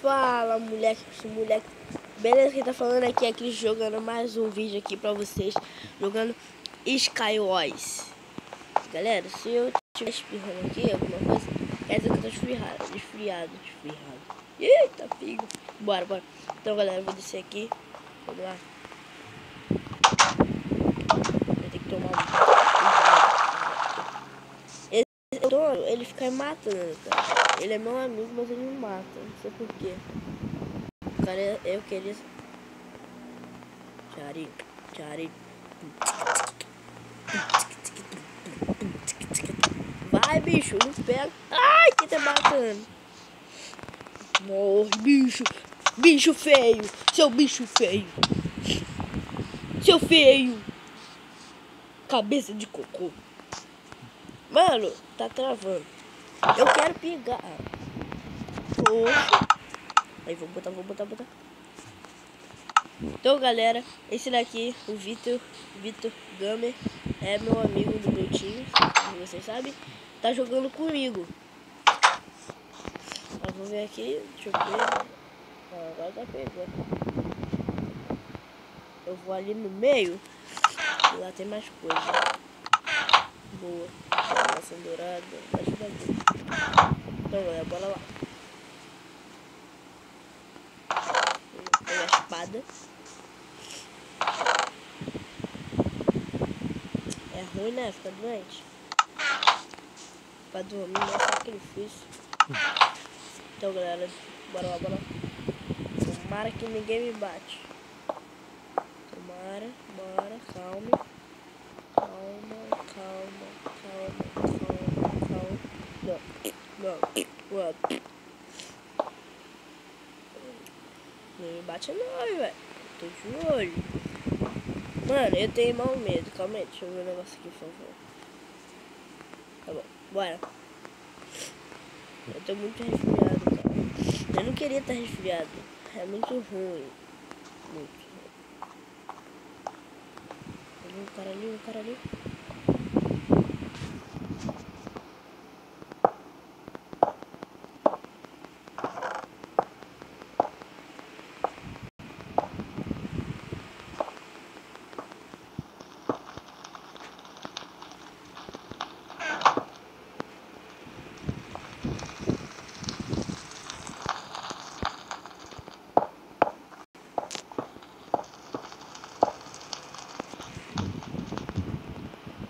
Fala, moleque, moleque. Beleza, quem tá falando aqui é Cris, jogando mais um vídeo aqui pra vocês, jogando Skywars. Galera, se eu estiver espirrando aqui, alguma coisa, quer dizer que eu tô esfriado. Eita, figo. Bora. Então, galera, eu vou descer aqui. Vamos lá. Eu tenho que tomar esse dono, ele fica me matando, cara. Ele é meu amigo, mas ele me mata. Não sei porquê. Cara, eu queria... Tchari. Vai, bicho, não pega. Ai, que tá matando. Morre, bicho. Bicho feio. Seu bicho feio. Seu feio. Cabeça de cocô. Mano, tá travando. Eu quero pegar. Poxa. Aí, vou botar. Então, galera, esse daqui, o Vitor Gamer, é meu amigo do meu time, como vocês sabem, tá jogando comigo. Vamos ver aqui, deixa eu ver. Agora tá pegando. Eu vou ali no meio, e lá tem mais coisa. Boa. Maçã dourada, ajuda aqui. Então, galera, bora lá. Vou pegar a espada. É ruim, né? Fica doente. Pra dormir é sacrifício. Então, galera, bora lá. Tomara que ninguém me bate. Tomara, bora, calma. Não. Não me bate não, velho. Tô de olho. Mano, eu tenho mau medo. Calma aí, deixa eu ver o negócio aqui, por favor. Tá bom, bora. Eu tô muito resfriado, cara. Eu não queria estar resfriado. É muito ruim. Muito. Um cara ali.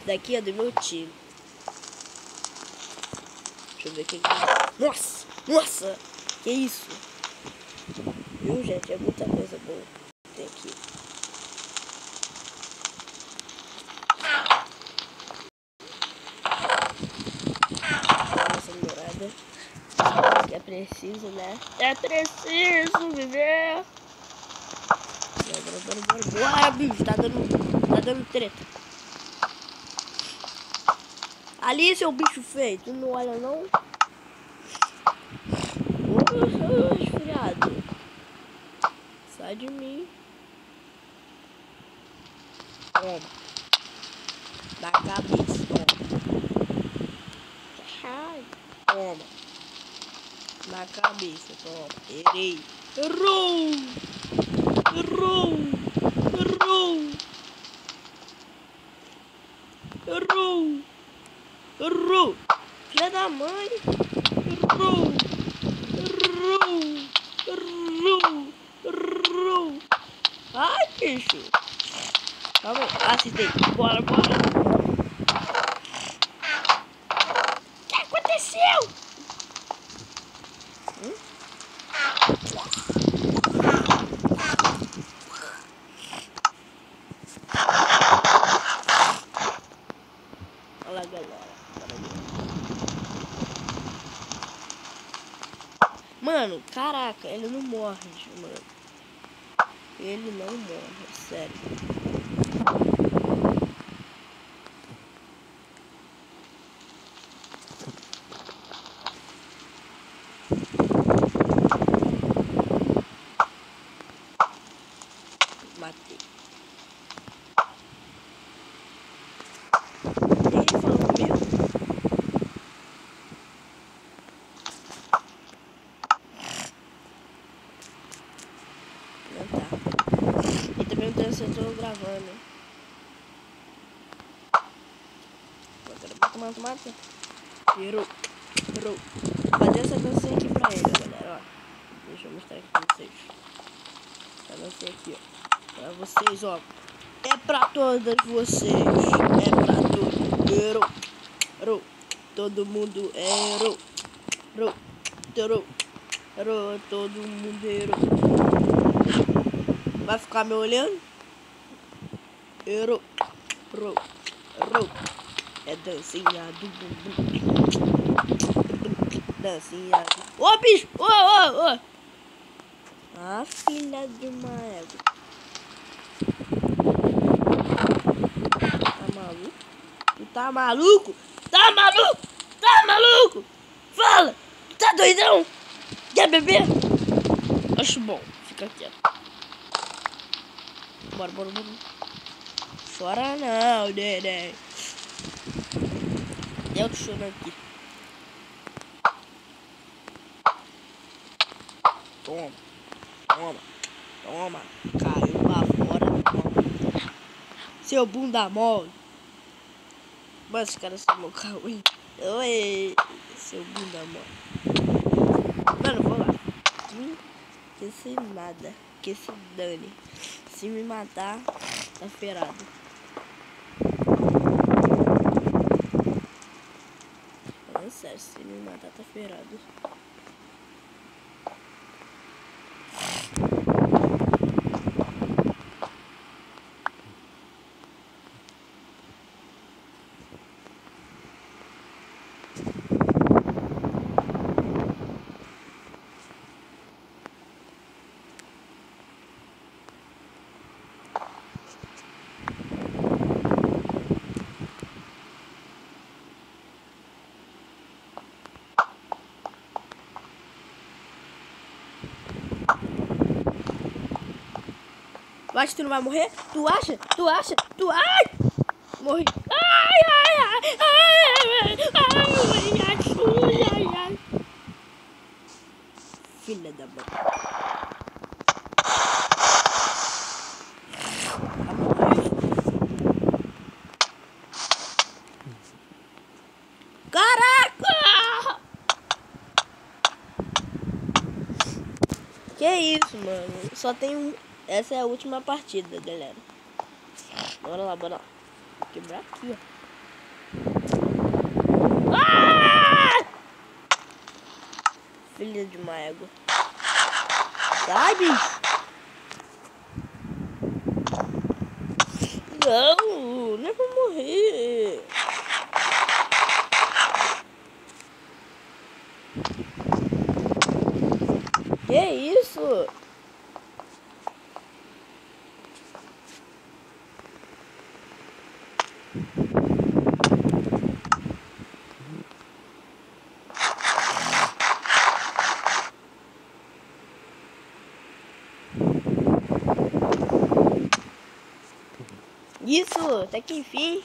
Daqui é do meu time. Deixa eu ver quem que é. Nossa! Que isso? Viu, gente? É muita coisa boa. Tem aqui. Nossa dourada. É preciso, né? É preciso viver. Bora, bicho. Tá dando treta. Ali, seu bicho feio, tu não olha não? Ô, esfriado. Sai de mim. Toma. Na cabeça, toma. Na cabeça, toma. Errei. Errou. Filha da mãe. Errou. Ai, bicho. Calma aí. Acertei. Bora. O que aconteceu? Olha lá, galera. Mano, caraca, ele não morre, mano. Ele não morre, sério. Matei. Ele falou comigo? Meu Deus, eu tô gravando. Mata. Errou. Fazer essa dancinha aqui pra ele, galera, ó. Deixa eu mostrar aqui pra vocês. Essa dancinha aqui, ó. Pra vocês, ó. É pra todas vocês. É pra todos. Errou. Todo mundo errou. Todo mundo errou. Vai ficar me olhando? Errou. É dancinha do bumbum. Dancinha do... Ô, bicho! Ô! Ah, filha de uma égua. Tá maluco? Tu tá maluco? Tá maluco? Fala! Tu tá doidão? Quer beber? Acho bom. Fica quieto. Bora. Chora não, neném. Eu tô chorando aqui. Toma. Caiu lá fora. Toma. Seu bunda mole. Mas esse cara se meu carro, hein? Oi, seu bunda mole. Mano, vou lá. Que se nada. Que se dane. Se me matar, tá ferrado. Falando sério, se me matar, tá ferrado. Tu acha que tu não vai morrer? Tu acha? Ai! Morri. Ai! Filha da mãe. Caraca! Que isso, mano? Só tem um... Essa é a última partida, galera. Bora lá. Vou quebrar aqui, ó. Ah! Filha de uma égua. Sai, bicho! Não é pra morrer. Que isso? Isso, até que enfim.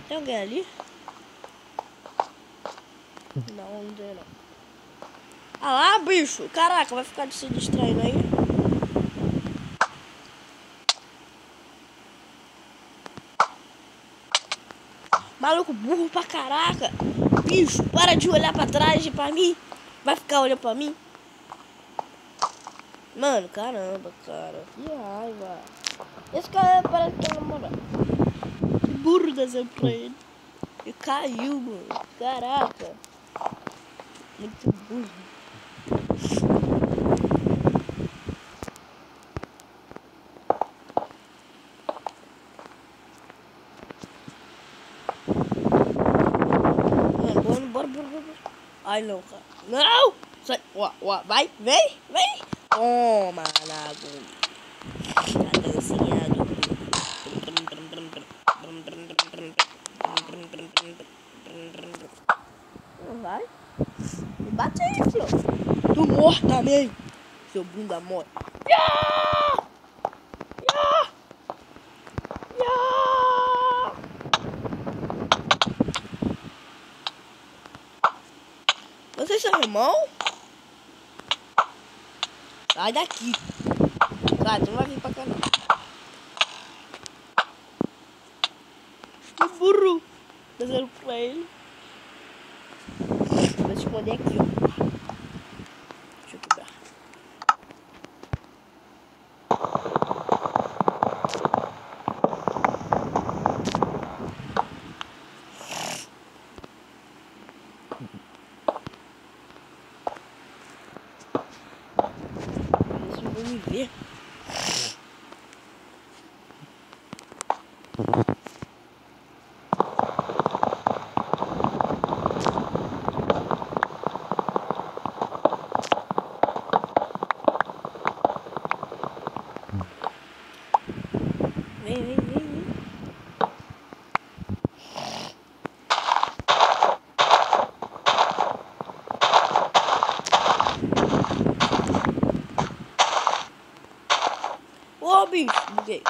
Tem alguém ali? Não tem não. Ah lá, bicho! Caraca, vai ficar se distraindo aí. Maluco burro pra caraca! Bicho, para de olhar pra trás e pra mim. Vai ficar olhando pra mim? Mano, caramba, cara. Que raiva. Esse cara parece que é namorado. Que burro desenho pra ele. Ele caiu, mano. Caraca. Muito burro. Mano, bora. Ai, não, cara. Não! Sai. Ó, vai, vem. Toma, na bunda. A dancinha do... Não vai? Me bate aí, filho. Tu morre também, seu bunda mole. Vocês são irmão? Sai daqui. Sai, tu não vai vir pra cá não. Que burro. Tá dando pra ele. Vou esconder aqui, ó. Deixa eu quebrar. Eles não vão me ver. Vem, vem, vem, vem. Ô, bicho, buguei.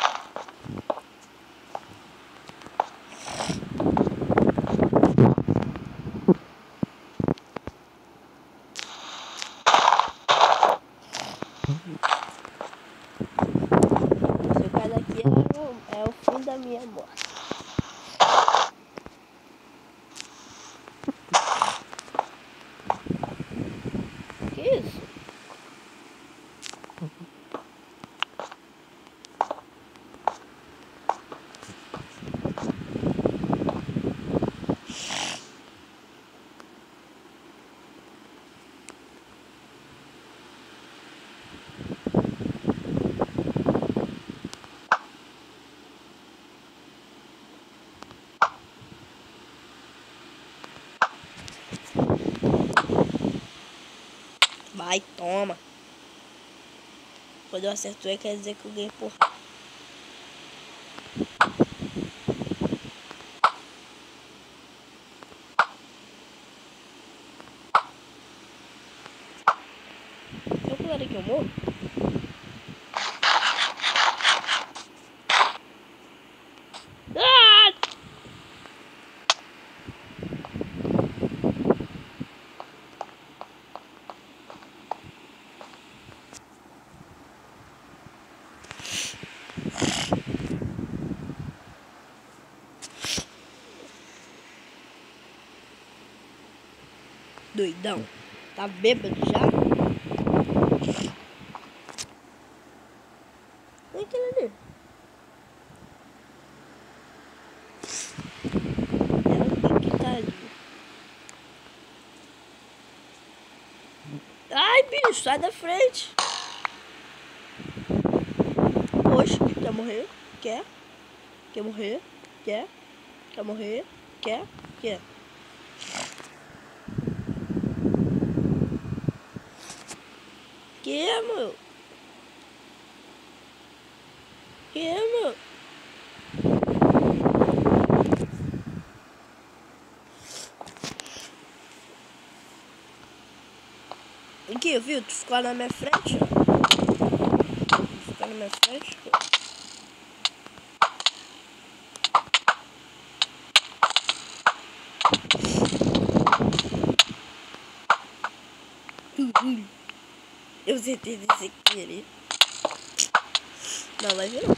Se eu cair daqui é o fim da minha morte. Que isso? Vai, toma. Quando eu acerto ele, quer dizer que eu ganhei por... Se eu pular aqui, eu morro? Ah! Doidão. Tá bêbado já? Olha aquele ali. É o que tá ali. Ai, bicho, sai da frente. Poxa, quer morrer? Quer? Quer morrer? Quer? Quer morrer? Quer? Quer? Que, meu? Que, meu? Aqui, viu? Tu ficou na minha frente, ó. Tu ficou na minha frente, ó. Eu acertei desse aqui ali. Não, vai vir não.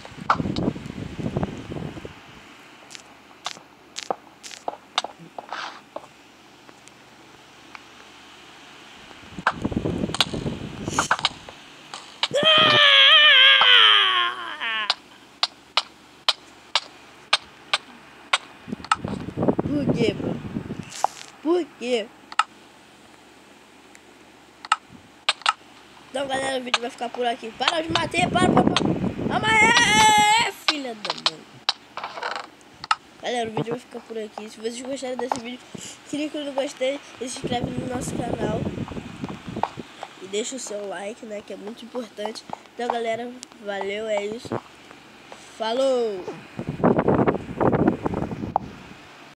Por quê, mano? Por quê? Então, galera, o vídeo vai ficar por aqui. Para de bater, para. Amanhã, filha da mãe. Galera, o vídeo vai ficar por aqui. Se vocês gostaram desse vídeo, clique no gostei e se inscreve no nosso canal. E deixa o seu like, né, que é muito importante. Então, galera, valeu, é isso. Falou!